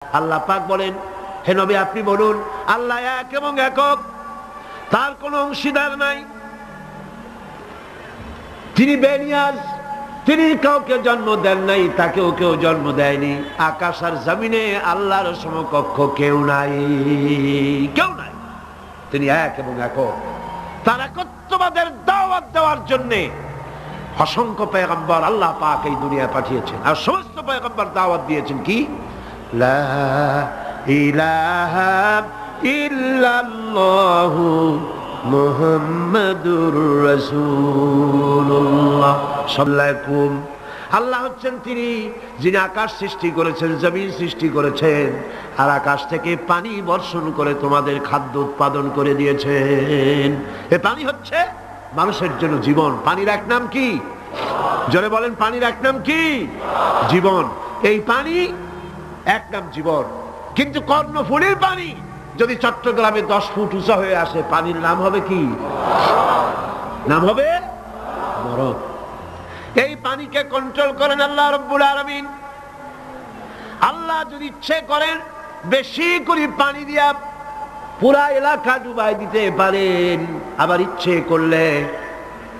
আল্লাহ পাক বলেন, হে নবী আপনি বলুন আল্লাহ এক এবং একক, তার কোনো অংশীদার নাই, তিনি বেনিয়াজ, তিনি কাউকে জন্ম দেন নাই, তাকেও কেউ জন্ম দেয়নি। আকাশ আর জমিনে আল্লাহর সমকক্ষ কেউ নাই, কেউ নাই। তিনি এক এবং একক। তার একত্ববাদের দাওয়াত দেওয়ার জন্য অসংখ্য পয়গম্বর আল্লাহ পাক এই দুনিয়ায় পাঠিয়েছেন, আর সমস্ত পয়গম্বর দাওয়াত দিয়েছেন কি লা ইলাহা ইল্লাল্লাহু মুহাম্মাদুর রাসূলুল্লাহ সাল্লাল্লাহু। আল্লাহ হচ্ছেন তিনি যিনি আকাশ সৃষ্টি করেছেন, জমিন সৃষ্টি করেছেন, আর আকাশ থেকে পানি বর্ষণ করে তোমাদের খাদ্য উৎপাদন করে দিয়েছেন। এ পানি হচ্ছে মানুষের জন্য জীবন। পানির এক নাম কি? জোরে বলেন, পানির এক নাম কি? জীবন। এই পানি এক নাম জীবন। কিন্তু কর্ণফুলীর পানি যদি চট্টগ্রামে 10 ফুট উঁচা হয়ে আসে, পানির নাম হবে কি? নাম হবে বরফ। এই পানিকে কন্ট্রোল করেন আল্লাহ রাব্বুল আলামিন। আল্লাহ যদি ইচ্ছে করেন বেশি করে পানি দিয়া পুরা এলাকা ডুবাই দিতে পারেন, আবার ইচ্ছে করলে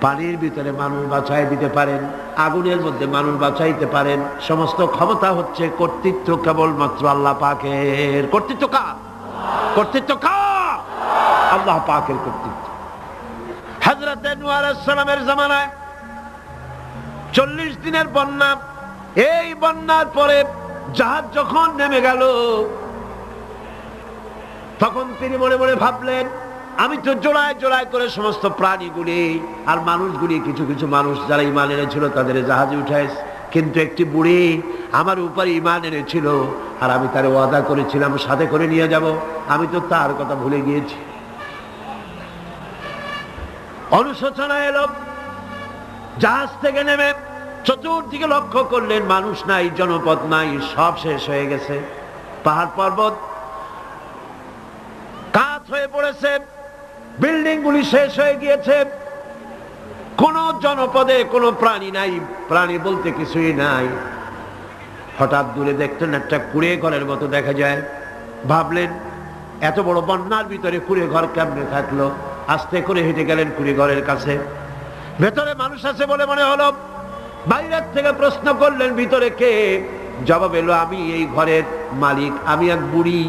পানির ভিতরে মানুষ বাঁচাই দিতে পারেন, আগুনের মধ্যে মানুষ বাঁচাইতে পারেন। সমস্ত ক্ষমতা হচ্ছে, কর্তৃত্ব কেবলমাত্র আল্লাহ পাকের। কর্তৃত্ব কার? কর্তৃত্ব কার? আল্লাহ পাকের কর্তৃত্ব। হযরত নূহ আলাইহিস সালামের জামানায় 40 দিনের বন্যা। এই বন্যার পরে জাহাজ যখন নেমে গেল, তখন তিনি মনে মনে ভাবলেন, আমি তো জোড়ায় জোড়ায় করে সমস্ত প্রাণীগুলি আর মানুষগুলি, কিছু কিছু মানুষ যারা ঈমান এনেছিল তাদের জাহাজে উঠাইছে, কিন্তু একটি বুড়ি আমার উপরে ঈমান এনেছিল আর আমি তার ওয়াদা করেছিলাম সাথে করে নিয়ে যাব, আমি তো তার কথা ভুলে গিয়েছি। অনুশোচনা এলো। জাহাজ থেকে নেমে চতুর্দিকে লক্ষ্য করলেন, মানুষ নাই, জনপদ নাই, সব শেষ হয়ে গেছে। পাহাড় পর্বত কাত হয়ে পড়েছে, বিল্ডিং গুলি শেষ হয়ে গিয়েছে, কোন জনপদে কোনো প্রাণী নাই, প্রাণী বলতে কিছুই নাই। হঠাৎ দূরে দেখতেন একটা কুঁড়ে ঘরের মতো দেখা যায়। ভাবলেন এত বড় বন্যার ভিতরে কুঁড়ে ঘর কেমনে থাকলো? আস্তে করে হেঁটে গেলেন কুঁড়ে ঘরের কাছে। ভেতরে মানুষ আছে বলে মনে হলো। বাইরের থেকে প্রশ্ন করলেন, ভিতরে কে? জবাব এলো, আমি এই ঘরের মালিক, আমি এক বুড়ি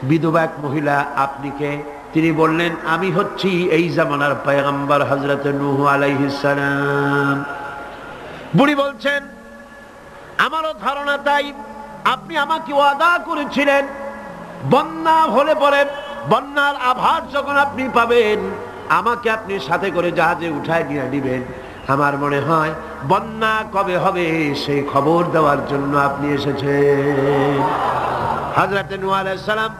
বিধবা এক মহিলা, আপনি কে? তিনি বললেন, আমি হচ্ছি এই জামানার পয়গম্বর হযরত নূহ আলাইহিস সালাম। বুড়ি বলছেন, আমারও ধারণা তাই। আপনি আমাকে ওয়াদা করেছিলেন বন্যা হলে পরে, বন্যার আভাস যখন আপনি পাবেন, আমাকে আপনি সাথে করে জাহাজে উঠায় নিয়ে দিবেন। আমার মনে হয় বন্যা কবে হবে সেই খবর দেওয়ার জন্য আপনি এসেছেন। হযরত নূহ আলাইহিস সালাম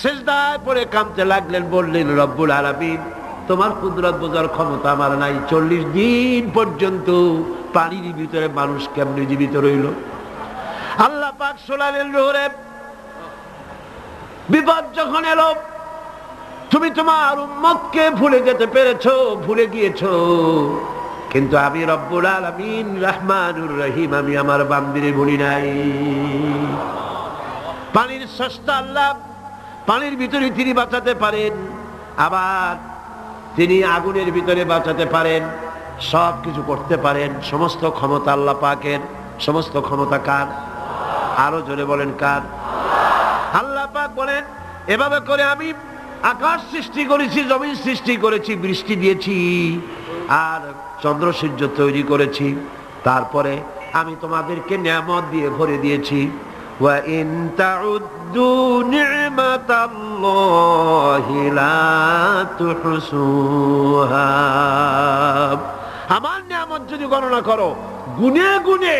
সিজদায় পড়ে কাঁদতে লাগলেন, বললেন, রব্বুল আলামিন, তোমার কুদরত বোঝার ক্ষমতা আমার নাই। 40 দিন পর্যন্ত পানির ভিতরে মানুষ কেমনে জীবিত রইল? আল্লাহ পাক শোনালেন, নূরে, বিপদ যখন এলো, তুমি তোমার উম্মতকে ভুলে যেতে পেরেছো, ভুলে গিয়েছো, কিন্তু আমি রব্বুল আলামিন রহমানুর রহিম, আমি আমার বান্দিরে ভুলি নাই। পানির স্রষ্টা আল্লাহ, পানির ভিতরে তিনি বাঁচাতে পারেন, আবার তিনি আগুনের ভিতরে বাঁচাতে পারেন, সব কিছু করতে পারেন। সমস্ত ক্ষমতা আল্লাহ পাকের। সমস্ত ক্ষমতা কার? আরো জোরে বলেন, কার? আল্লাহ পাক বলেন, এভাবে করে আমি আকাশ সৃষ্টি করেছি, জমিন সৃষ্টি করেছি, বৃষ্টি দিয়েছি, আর চন্দ্র সূর্য তৈরি করেছি, তারপরে আমি তোমাদেরকে নিয়ামত দিয়ে ভরে দিয়েছি। ওয়া ইন তাউদ্দু নি'মাতাল্লাহি লা তুহসুহা। আমার নিয়ামত যদি গণনা করো, গুনে গুনে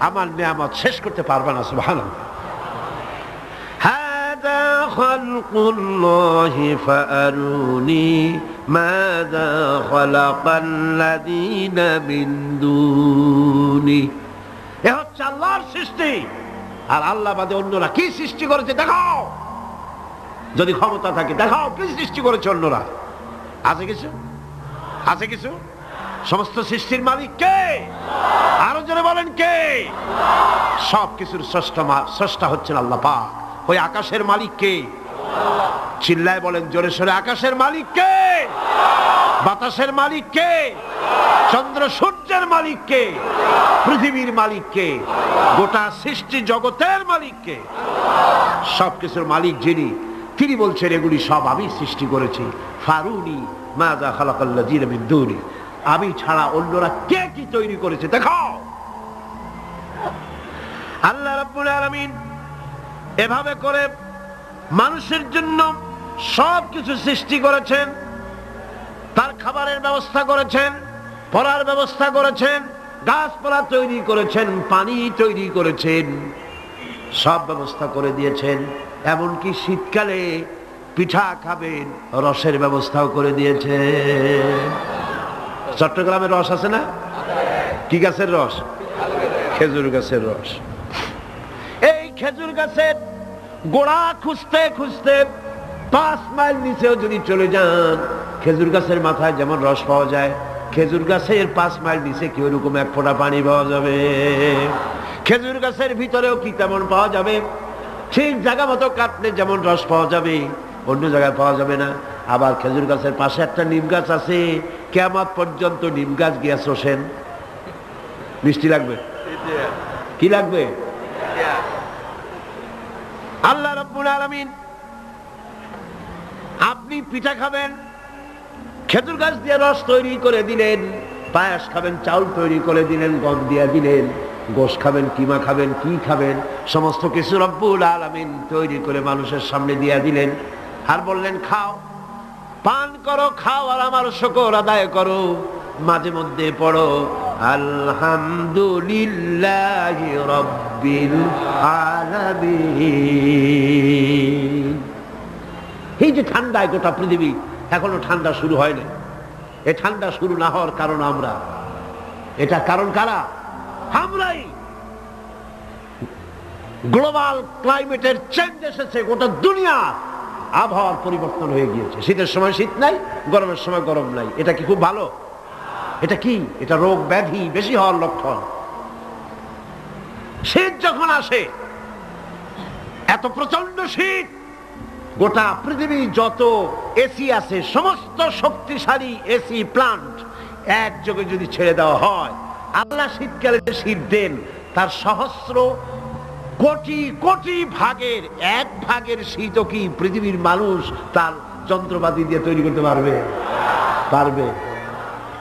আমার নিয়ামত শেষ করতে পারবে না। সুবহানাল্লাহ। হাদা খালকুল্লাহি ফাআরুনি মাযা খালাকাল্লাযীনা মিন দুনি। এ হচ্ছে আল্লাহর সৃষ্টি, আর আল্লাহ বাদে অন্যরা কি সৃষ্টি করেছে দেখাও। যদি ক্ষমতা থাকে দেখাও কি সৃষ্টি করেছে অন্যরা। আছে কিছু? আছে কিছু? সমস্ত সৃষ্টির মালিক কে? আরো জোরে বলেন কে? সব কিছুর স্রষ্টা হচ্ছেন আল্লাহ পাক। ওই আকাশের মালিক কে? চিল্লায় বলেন জোরে সোরে, আকাশের মালিক কে? বাতাসের মালিক কে? চন্দ্র সূর্যের মালিক কে? পৃথিবীর মালিক কে? গোটা সৃষ্টি জগতের মালিক কে? সবকিছুর মালিক যিনি, তিনি বলছেন এগুলি সব আমি সৃষ্টি করেছি। ফারুনি মাযা খালাকাল্লাযীনা মিন দুনি, আমি ছাড়া অন্যরা কে কি তৈরি করেছে দেখাও। আল্লাহ রাব্বুল আলামিন এভাবে করে মানুষের জন্য সবকিছু সৃষ্টি করেছেন। তার খাবারের ব্যবস্থা করেছেন, পড়ার ব্যবস্থা করেছেন, গাছপালা তৈরি করেছেন, পানি তৈরি করেছেন, সব ব্যবস্থা করে দিয়েছেন। এমনকি শীতকালে পিঠা খাবেন, রসের ব্যবস্থাও করে দিয়েছেন। চট্টগ্রামের রস আছে না? কি গাছের রস? খেজুর গাছের রস। এই খেজুর গাছের গোড়া খুঁজতে খুঁজতে 5 মাইল নিচেও যদি চলে যান, খেজুর গাছের মাথায় যেমন রস পাওয়া যায়, খেজুর গাছের 5 মাইল নিচে কি ওরকম এক ফোঁটা পানি পাওয়া যাবে? খেজুর গাছের ভিতরেও কি তেমন পাওয়া যাবে? ঠিক জায়গা মতো কাটলে যেমন রস পাওয়া যাবে, অন্য জায়গায় পাওয়া যাবে না। আবার খেজুর গাছের পাশে একটা নিম গাছ আছে, কিয়ামত পর্যন্ত নিম গাছ গিয়া শোষেন। মিষ্টি লাগবে? কি লাগবে? আল্লাহ রাব্বুল আলামিন, আপনি পিঠা খাবেন, খেজুর গাছ দিয়ে রস তৈরি করে দিলেন। পায়েস খাবেন, চাউল তৈরি করে দিলেন, গম দিয়ে দিলেন। গোশত খাবেন, কিমা খাবেন, কি খাবেন, সমস্ত কিছু রব্বুল আলামিন তৈরি করে মানুষের সামনে দিয়ে দিলেন। আর বললেন খাও, পান করো, খাও, আর আমার শুকর আদায় করো। মাঝে মধ্যে পড়ো আলহামদুলিল্লাহি রাব্বিল আলামিন। এই যে ঠান্ডায় গোটা পৃথিবী, এখনো ঠান্ডা শুরু হয়নি। এই ঠান্ডা শুরু না হওয়ার কারণ আমরা। এটা কারণ কারা? আমরাই। গ্লোবাল ক্লাইমেটের চেঞ্জ এসেছে, গোটা দুনিয়া আবহাওয়ার পরিবর্তন হয়ে গিয়েছে। শীতের সময় শীত নাই, গরমের সময় গরম নাই। এটা কি খুব ভালো? এটা কি? এটা রোগ ব্যাধি বেশি হওয়ার লক্ষণ। শীত যখন আসে, এত প্রচন্ড শীত, গোটা পৃথিবী যত এসি আছে, সমস্ত শক্তিশালী এসি প্লান্ট একযোগে যদি ছেড়ে দেওয়া হয়, আল্লাহ শীতকালে শীত দেন, তার সহস্র কোটি কোটি ভাগের 1 ভাগের শীতও কি পৃথিবীর মানুষ তার যন্ত্রপাতি দিয়ে তৈরি করতে পারবে? পারবে।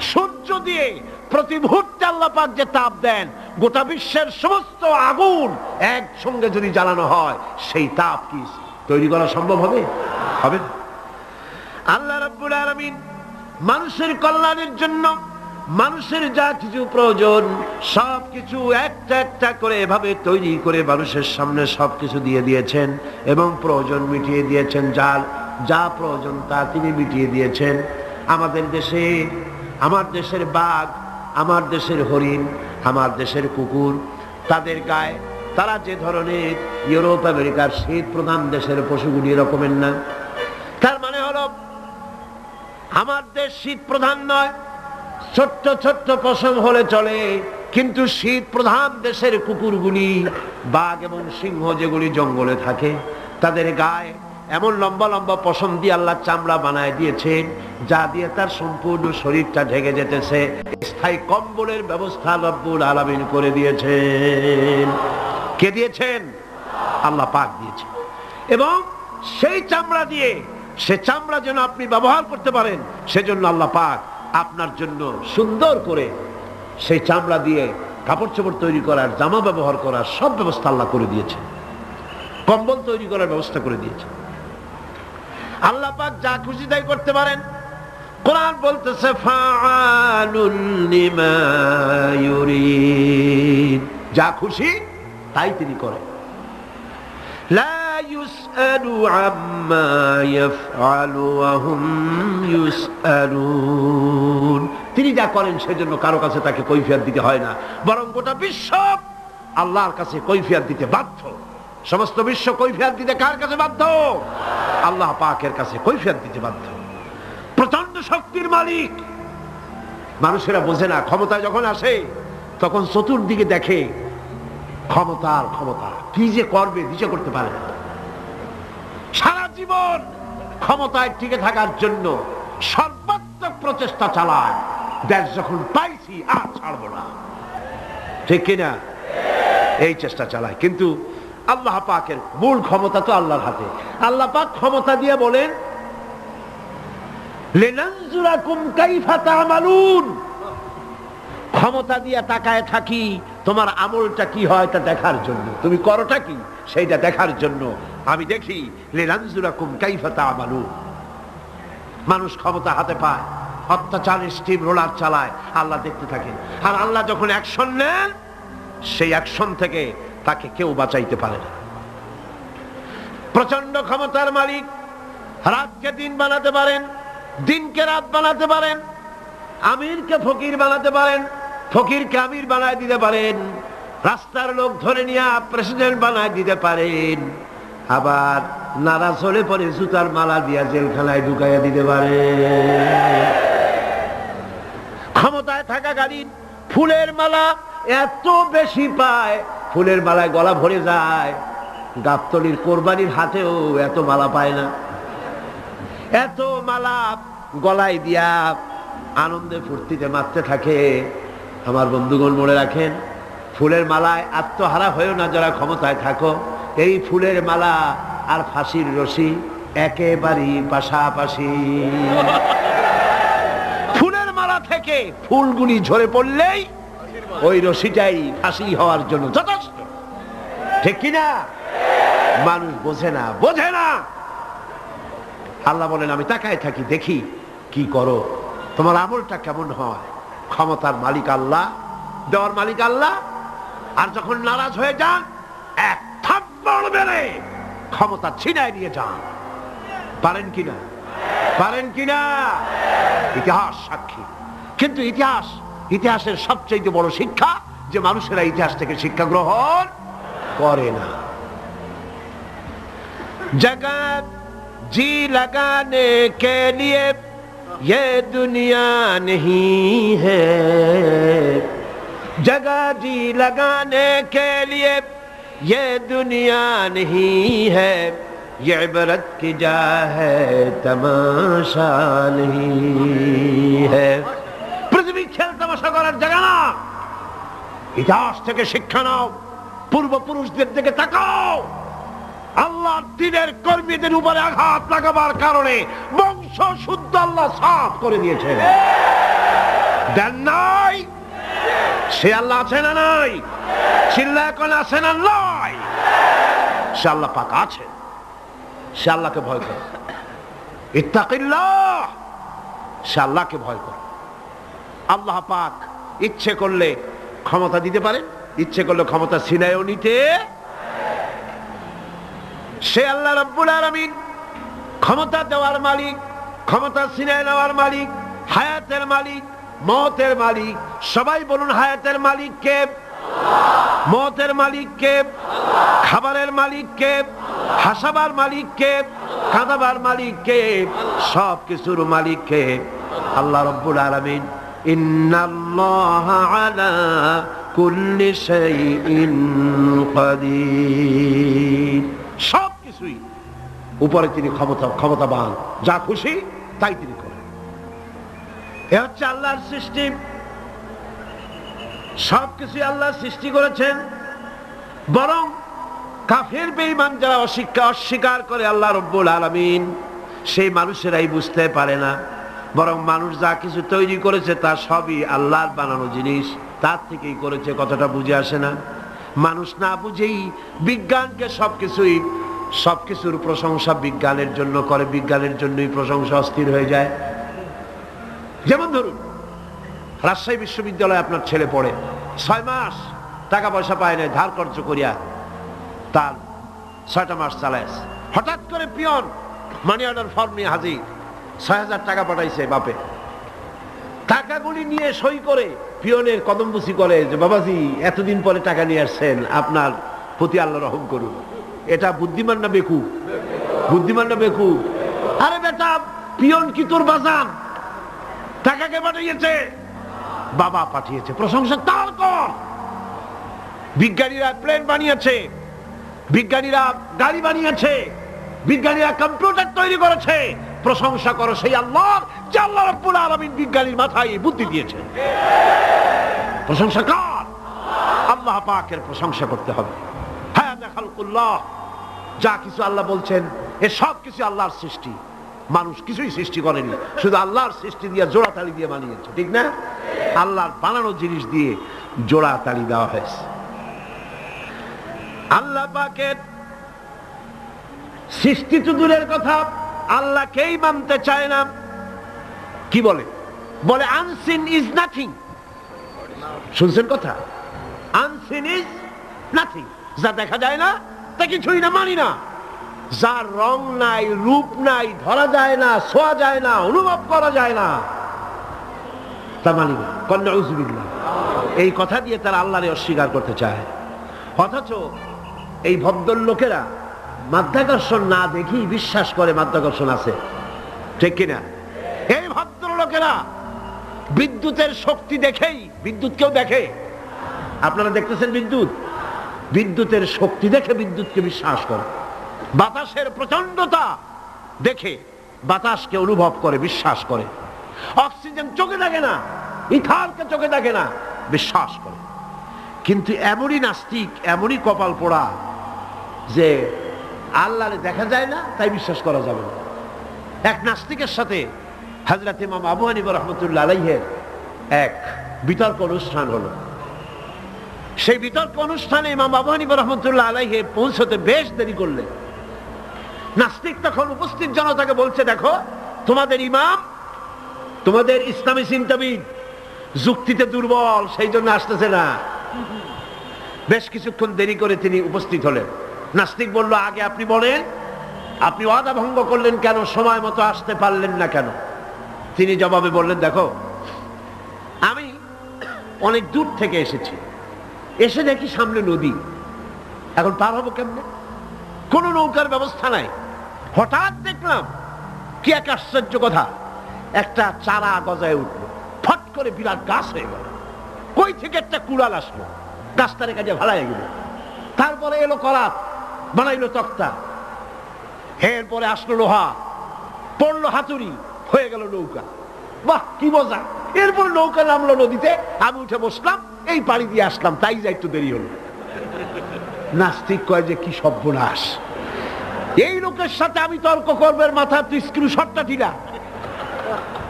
সূর্য দিয়ে প্রতি মুহূর্তে আল্লাহ পাক যে তাপ দেন, গোটা বিশ্বের সমস্ত আগুন একসঙ্গে যদি জ্বালানো হয়, সেই তাপ কি তৈরি করা সম্ভব হবে? হবে না। আল্লাহ রাব্বুল আলামিন মানুষের কল্যাণের জন্য মানুষের যা কিছু প্রয়োজন সবকিছু একটা একটা করে এভাবে তৈরি করে মানুষের সামনে সবকিছু দিয়ে দিয়েছেন এবং প্রয়োজন মিটিয়ে দিয়েছেন। যার যা প্রয়োজন তা তিনি মিটিয়ে দিয়েছেন। আমাদের দেশে, আমার দেশের বাঘ, আমার দেশের হরিণ, আমার দেশের কুকুর, তাদের গায়ে তারা যে ধরনের ইউরোপ আমেরিকার শীত প্রধান দেশের পশুগুলি এরকমের না। তার মানে হলো আমার দেশ শীত প্রধান নয়, ছোট্ট ছোট্ট পশম হলে চলে, কিন্তু শীত প্রধান দেশের কুকুরগুলি, বাঘ এবং সিংহ যেগুলি জঙ্গলে থাকে, তাদের গায়ে এমন লম্বা লম্বা পশম দিয়ে আল্লাহ চামড়া বানায় দিয়েছেন, যা দিয়ে তার সম্পূর্ণ শরীরটা ঢেকে যেতেছে। স্থায়ী কম্বলের ব্যবস্থা রব্বুল আলামিন করে দিয়েছেন। কে দিয়েছেন? আল্লাহ পাক দিয়েছেন। এবং সেই চামড়া দিয়ে, সে চামড়া যেন আপনি ব্যবহার করতে পারেন, সেজন্য আল্লাহ পাক আপনার জন্য সুন্দর করে সেই চামড়া দিয়ে কাপড় চোপড় তৈরি করার, জামা ব্যবহার করার সব ব্যবস্থা আল্লাহ করে দিয়েছে। কম্বল তৈরি করার ব্যবস্থা করে দিয়েছে। আল্লাহ পাক যা খুশি তাই করতে পারেন। কোরআন বলতেছে ফাআলুল লিমা ইউরিদ, যা খুশি তাই তিনি করেন। লা ইউসআলু আম্মা ইয়াফআলু ওয়া হুম ইউসআলুন, তিনি যা করেন সেজন্য কারো কাছে তাকে কৈফিয়ত দিতে হয় না, বরং গোটা বিশ্ব আল্লাহর কাছে কৈফিয়ত দিতে বাধ্য। সমস্ত বিশ্ব কৈফিয়ত দিতে কার কাছে বাধ্য? আল্লাহ পাকের কাছে কৈফিয়ত দিতে বাধ্য। প্রচন্ড শক্তির মালিক। মানুষেরা বোঝে না, ক্ষমতা যখন আসে তখন চতুর্দিকে দেখে ক্ষমতার ক্ষমতা, কি যে করবে দিশা করতে পারে না। জীবন ক্ষমতায় টিকে থাকার জন্য সর্বাত্মক প্রচেষ্টা চালায়। দেশ যখন পাইছি আর ছাড়বো না, ঠিক কিনা? এই চেষ্টা চালায়। কিন্তু আল্লাহ পাকের মূল ক্ষমতা তো আল্লাহর হাতে। আল্লাহ পাক ক্ষমতা দিয়ে বলেন লিনানজুরাকুম কাইফা তা'মালুন, ক্ষমতা দিয়ে তাকায় থাকি তোমার আমলটা কি হয় তা দেখার জন্য, তুমি করোটা কি সেইটা দেখার জন্য আমি দেখি। লিনানজুরাকুম কাইফা তা'মালুন। মানুষ ক্ষমতা হাতে পায়, অত্যাচারের স্টিম রোলার চালায়, আল্লাহ দেখতে থাকেন। আর আল্লাহ যখন অ্যাকশন নেন, সেই অ্যাকশন থেকে তাকে কেউ বাঁচাইতে পারে না। প্রচন্ড ক্ষমতার মালিক, রাতকে দিন বানাতে পারেন, দিনকে রাত বানাতে পারেন, আমিরকে ফকির বানাতে পারেন, ফকিরকে আমির বানায় দিতে পারেন, রাস্তার লোক ধরে নিয়ে প্রেসিডেন্ট বানায় দিতে পারেন, আবার নারাজ হলে পরে জুতার মালা দিয়া জেলখানায় ঢুকাইয়া দিতে পারেন। ক্ষমতায় থাকাকালীন ফুলের মালা এত বেশি পায়, ফুলের মালায় গলা ভরে যায়। গাবতলীর কোরবানির হাতেও এত মালা পায় না। এত মালা গলায় দিয়া আনন্দে ফুর্তিতে মারতে থাকে। আমার বন্ধুগণ মনে রাখেন, ফুলের মালায় আত্মহারা হয়েও না যারা ক্ষমতায় থাকো। এই ফুলের মালা আর ফাঁসির রশি একেবারেই পাশাপাশি। ফুলের মালা থেকে ফুলগুলি ঝরে পড়লেই ওই রশিটাই ফাঁসি হওয়ার জন্য যথেষ্ট, ঠিক কিনা? মানুষ বোঝে না, বোঝে না। আল্লাহ বলেন আমি তাকায় থাকি, দেখি কি করো, তোমার আমলটা কেমন হয়। ক্ষমতার মালিক আল্লাহ, দেওয়ার মালিক আল্লাহ। আর যখন নারাজ হয়ে যান, এক থাপ্পড় মেরে ক্ষমতা ছিনায় নিয়ে যান। পারেন কিনা? পারেন কিনা? ইতিহাস সাক্ষী। কিন্তু ইতিহাসের সবচেয়ে বড় শিক্ষা যে মানুষেরা ইতিহাস থেকে শিক্ষা গ্রহণ করে না। জগৎ जी लगाने के लिए ये दुनिया नहीं है, जगह जी लगाने के लिए ये दुनिया नहीं है, ये इबरत की जा है तमाशा नहीं है। पृथ्वी खेल तमाशा করার জায়গা না। ইতিহাস থেকে শিক্ষা নাও, পূর্বপুরুষদের দিকে তাকাও। আল্লাহ দ্বীনের কর্মীদের উপরে আঘাত লাগাবার কারণে বংশ শুদ্ধ আল্লাহ সাফ করে দিয়েছেন। দেন নাই? সে আল্লাহ আছে না নাই? চিল্লায় কোন আছে না নাই? সে আল্লাহ পাক আছে। সে আল্লাহকে ভয় করে। ইত্তাকিল্লাহ, সে আল্লাহকে ভয় করে। আল্লাহ পাক ইচ্ছে করলে ক্ষমতা দিতে পারেন, ইচ্ছে করলে ক্ষমতা ছিনায়ও নিতে। সে আল্লাহ রাব্বুল আলামিন ক্ষমতা দেওয়ার মালিক, ক্ষমতা ছিনিয়ে নেওয়ার মালিক, হায়াতের মালিক, মওতের মালিক। সবাই বলুন হায়াতের মালিক কে? মওতের মালিক কে? খাবারের মালিক কে? হাসাবার মালিক কে? কাঁদাবার মালিক কে? সব কিছুর মালিক কে? আল্লাহ রাব্বুল আলামিন। ইন্নাল্লাহা আলা কুল্লি শাইইন কাদির। সব কিছুই উপরে তিনি ক্ষমতাবান, যা খুশি তাই তিনি করেন। এ হচ্ছে আল্লাহর সৃষ্টি। সবকিছু আল্লাহ সৃষ্টি করেছেন। বরং কাফের বেঈমান যারা অস্বীকার করে আল্লাহ রাব্বুল আলামিন, সেই মানুষেরাই বুঝতে পারে না। বরং মানুষ যা কিছু তৈরি করেছে তা সবই আল্লাহর বানানো জিনিস, তার থেকেই করেছে, কথাটা বুঝে আসে না। মানুষ না বুঝেই বিজ্ঞানকে সবকিছুর প্রশংসা বিজ্ঞানের জন্য করে, বিজ্ঞানের জন্যই প্রশংসা অস্থির হয়ে যায়। যেমন ধরুন রাজশাহী বিশ্ববিদ্যালয়ে আপনার ছেলে পড়ে, 6 মাস টাকা পয়সা পায় না, ধার খরচ করিয়া তার 6টা মাস চালায়। হঠাৎ করে পিয়ন মানি অর্ডার ফর্ম নিয়ে হাজির, 6,000 টাকা পাঠাইছে বাপে। টাকাগুলি নিয়ে সই করে পিয়নের কদমবুসি করে যে বাবাজি এতদিন পরে টাকা নিয়ে আসছেন, আপনার প্রতি আল্লাহ রহম করুন। এটা বুদ্ধিমান না বেকুব? বুদ্ধিমান না বেকুব? আরে বেটা, পিয়ন কি তোর বাজান? টাকাকে পাঠিয়েছে? বাবা পাঠিয়েছে, প্রশংসা তার কর। বিজ্ঞানীরা প্লেন বানিয়েছে, বিজ্ঞানীরা গাড়ি বানিয়েছে, বিজ্ঞানীরা কম্পিউটার তৈরি করেছে, প্রশংসা করো সেই আল্লাহর, যে আল্লাহ রাব্বুল আলামিন বিজ্ঞানীর মাথায় এই বুদ্ধি দিয়েছে। প্রশংসা কার? আল্লাহ পাকের প্রশংসা করতে হবে। হাযা খালকুল্লাহ, যা কিছু আল্লাহ বলছেন এ সব কিছু আল্লাহর সৃষ্টি, মানুষ কিছুই সৃষ্টি করেনি, শুধু আল্লাহর সৃষ্টি দিয়ে জোড়াতালি দিয়ে বানিয়েছে, ঠিক না? আল্লাহর বানানো জিনিস দিয়ে জোড়াতালি দেওয়া হয়েছে। আল্লাহ পাকের সৃষ্টি তো দূরের কথা, আল্লাহকেই মানতে চায় না। কি বলে? বলে আনসিন ইজ নাথিং। শুনছেন কথা? আনসিন ইজ নাথিং, যা দেখা যায় না তা কিছুই না, মানি না। যার রং নাই, রূপ নাই, ধরা যায় না, ছোঁয়া যায় না, অনুভব করা যায় না, তা মানি না। নাউযুবিল্লাহ। এই কথা দিয়ে তারা আল্লাহরে অস্বীকার করতে চায়। অথচ এই ভদ্রলোকেরা মাধ্যাকর্ষণ না দেখেই বিশ্বাস করে মাধ্যাকর্ষণ আছে, ঠিক কিনা? এই ভদ্রলোকেরা বিদ্যুতের শক্তি দেখেই, বিদ্যুৎ কেউ দেখে? আপনারা দেখতেছেন বিদ্যুৎ? বিদ্যুতের শক্তি দেখে বিদ্যুৎকে বিশ্বাস করে। বাতাসের প্রচন্ডতা দেখে বাতাসকে অনুভব করে, বিশ্বাস করে। অক্সিজেন চোখে দেখে না, ইথারকে চোখে দেখে না, বিশ্বাস করে। কিন্তু এমনই নাস্তিক, এমনই কপাল পোড়া যে আল্লাহরে দেখা যায় না তাই বিশ্বাস করা যাবে না। এক নাস্তিকের সাথে হযরত ইমাম আবু হানিফা রাহমাতুল্লাহ আলাইহির এক বিতর্ক অনুষ্ঠান হলো। সেই বিতর্ক অনুষ্ঠানে ইমাম আবু হানিফা রাহমাতুল্লাহ আলাইহি পৌঁছতে বেশ দেরি করলেন। নাস্তিক তখন উপস্থিত জনতাকে বলছে, দেখো তোমাদের ইমাম, তোমাদের ইসলামী চিন্তাবিদ যুক্তিতে দুর্বল, সেই জন্য আসতেছে না। বেশ কিছুক্ষণ দেরি করে তিনি উপস্থিত হলেন। নাস্তিক বলল, আগে আপনি বলেন, আপনি ওয়াদা ভঙ্গ করলেন কেন? সময় মতো আসতে পারলেন না কেন? তিনি জবাবে বললেন, দেখো আমি অনেক দূর থেকে এসেছি, এসে দেখি সামনে নদী, এখন পার হবো কেমনে? কোনো নৌকার ব্যবস্থা নাই। হঠাৎ দেখলাম কি এক আশ্চর্য কথা, একটা চারা গজায় উঠলো, ফট করে বিরাট গাছ হয়ে গেল। কই থেকে একটা কুড়াল আসলো, গাছটারে কাজে ভাড়ায় গেল। তারপরে এলো করাত, বানাইলো তক্তা, এরপরে আসলো লোহা, পড়লো হাতুড়ি, হয়ে গেল নৌকা। বাহ কি মজা! এরপর নৌকা নামলো নদীতে, আমি উঠে বসলাম, এই পাড়ি দিয়ে আসলাম, তাই যা একটু দেরি হলো। নাস্তিক কয় যে কি সর্বনাশ, এই লোকের সাথে আমি তর্ক করবার মাথা তুই স্ক্রু শটটা ঢিলা।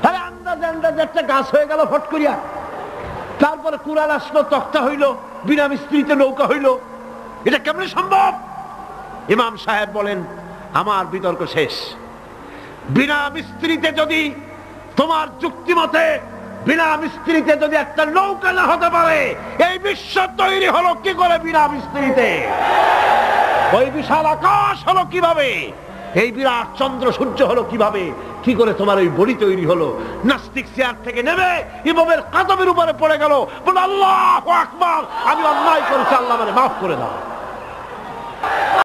আরে আন্দাজে আন্দাজে একটা গাছ হয়ে গেল ফট করিয়া, তারপরে কুড়াল আসলো, তক্তা হইলো, বিনা মিস্ত্রিতে নৌকা হইলো, এটা কেমনে সম্ভব? ইমাম সাহেব বলেন, আমার বিতর্ক শেষ। বিনা মিস্ত্রিতে যদি, তোমার যুক্তি মতে বিনা মিস্ত্রিতে যদি একটা নৌকা না হতে পারে, এই বিশ্ব তৈরি হলো কি করে বিনা মিস্ত্রিতে? ওই বিশাল আকাশ হলো কিভাবে? এই বিরাট চন্দ্র সূর্য হলো কিভাবে? কি করে তোমার ওই বডি তৈরি হলো? নাস্তিক চেয়ার থেকে নেমে ইমামের কাদমের উপরে পড়ে গেল, বলে আল্লাহু আকবার, আমি অন্যায় করেছি, আল্লাহ আমারে মাফ করে দাও।